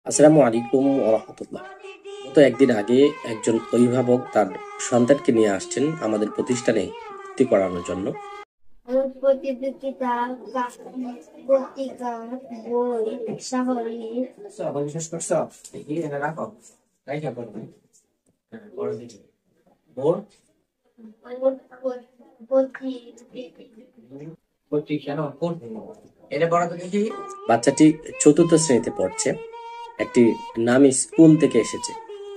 আসসালামু আলাইকুম ওয়া রাহমাতুল্লাহ। গত একদিন আগে একজন অভিভাবক তার সন্তানকে নিয়ে আসছেন আমাদের প্রতিষ্ঠানে ভর্তি করানোর জন্য। প্রতিযোগিতা, পত্রিকা, বই, শহরে শেষ করছো? দেখি এটা রাখো। রাইখা করবে। বড় দিকে। বোর্ড পত্রিকা না কোন? এটা বড় তো দেখি। বাচ্চাটি চতুর্থ শ্রেণীতে পড়ছে। একটি নামী স্কুল থেকে এসেছে,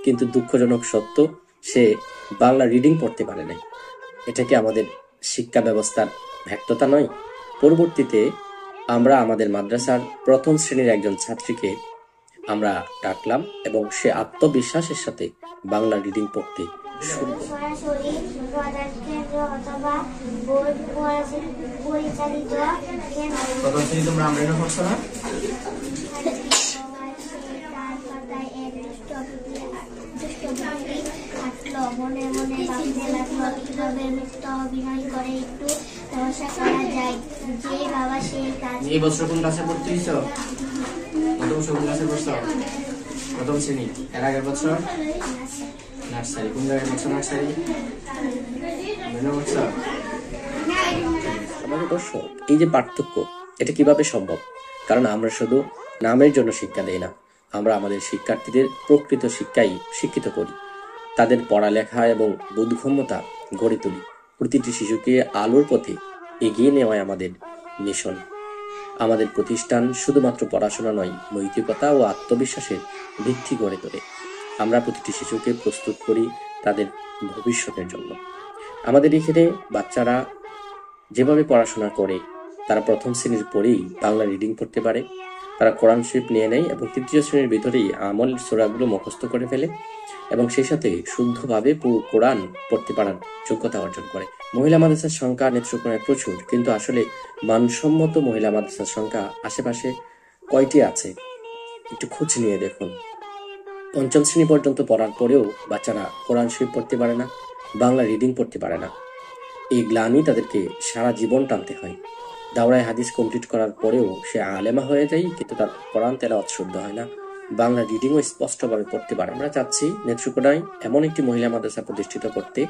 কিন্তু দুঃখজনক সত্য সে বাংলা রিডিং পড়তে পারে নাই। এটা কি আমাদের শিক্ষা ব্যবস্থার ব্যর্থতা নয়? পরবর্তীতে আমরা আমাদের মাদ্রাসার প্রথম শ্রেণীর একজন ছাত্রীকে আমরা ডাকলাম এবং সে আত্মবিশ্বাসের সাথে বাংলা রিডিং পড়তে শুরু করল। সরাসরি প্রধান কেন্দ্র অথবা বোর্ড পরিচালিত মনে মনে ভাবতে লাগলো কিভাবে মুক্ত অভিনয় করে একটু তমাশা করা যায়। যে বাবা সেই কাজ। এই বছর কোন ক্লাসে ভর্তি হইছো? কোন ক্লাসে পড়ছো? প্রথম শ্রেণী। এর আগের বছর নার্সারি। কোন জায়গায় পড়ছো নার্সারি? আমাদের দর্শক, এই যে পার্থক্য, এটা কিভাবে সম্ভব? কারণ আমরা শুধু নামের জন্য শিক্ষা দেই না, আমরা আমাদের শিক্ষার্থীদের প্রকৃত শিক্ষাই শিক্ষিত করি, তাদের পড়ালেখা এবং বোধগম্যতা গড়ে তুলি। প্রতিটি শিশুকে আলোর পথে এগিয়ে নেওয়াই আমাদের মিশন। আমাদের প্রতিষ্ঠান শুধুমাত্র পড়াশোনা নয়, নৈতিকতা ও আত্মবিশ্বাসের ভিত্তি গড়ে তোলে। আমরা প্রতিটি শিশুকে প্রস্তুত করি তাদের ভবিষ্যতের জন্য। আমাদের এখানে বাচ্চারা যেভাবে পড়াশোনা করে, তারা প্রথম শ্রেণীর পরেই বাংলা রিডিং পড়তে পারে, তারা কোরআন শরীফ নিয়ে নেয় এবং তৃতীয় শ্রেণীর ভিতরেই আমল সূরাগুলো মুখস্থ করে ফেলে এবং সেই সাথে শুদ্ধভাবে পুরো কোরআন পড়তে পারার যোগ্যতা অর্জন করে। মহিলা মাদ্রাসার সংখ্যা নেত্রকোনায় প্রচুর, কিন্তু আসলে মানসম্মত মহিলা মাদ্রাসার সংখ্যা আশেপাশে কয়টি আছে একটু খোঁজ নিয়ে দেখুন। পঞ্চম শ্রেণী পর্যন্ত পড়ার পরেও বাচ্চারা কোরআন শরীফ পড়তে পারে না, বাংলা রিডিং পড়তে পারে না। এই গ্লানি তাদেরকে সারা জীবন টানতে হয়। দাওরায় হাদিস কমপ্লিট করার পরেও সে আলেমা হয়ে যায়, কিন্তু তার কোরআন তেলাওয়াত শুদ্ধ হয় না, বাংলা রিডিংও স্পষ্টভাবে পড়তে পারে। আমরা চাচ্ছি নেত্রকোনায় এমন একটি মহিলা মাদ্রাসা প্রতিষ্ঠিত করতে,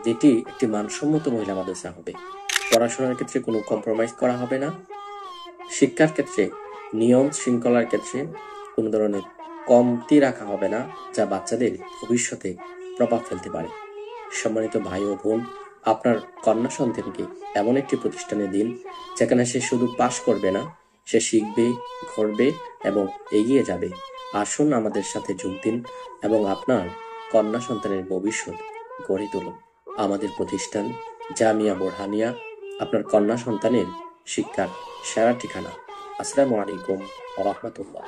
যেটি একটি মানসম্মত মহিলা মাদ্রাসা হবে। পড়াশোনার ক্ষেত্রে কোনো কম্প্রোমাইজ করা হবে না, শিক্ষার ক্ষেত্রে নিয়ম শৃঙ্খলার ক্ষেত্রে কোনো ধরনের কমতি রাখা হবে না, যা বাচ্চাদের ভবিষ্যতে প্রভাব ফেলতে পারে। সম্মানিত ভাই ও বোন, আপনার কন্যা সন্তানকে এমন একটি প্রতিষ্ঠানে দিন, যেখানে সে শুধু পাশ করবে না, সে শিখবে, ঘুরবে এবং এগিয়ে যাবে। আসুন আমাদের সাথে যোগ দিন এবং আপনার কন্যা সন্তানের ভবিষ্যৎ গড়ে তুলুন। আমাদের প্রতিষ্ঠান জামিয়া বোরহানিয়া আপনার কন্যা সন্তানের শিক্ষার সেরা ঠিকানা। আসসালামু আলাইকুম ওয়া রাহমাতুল্লাহ।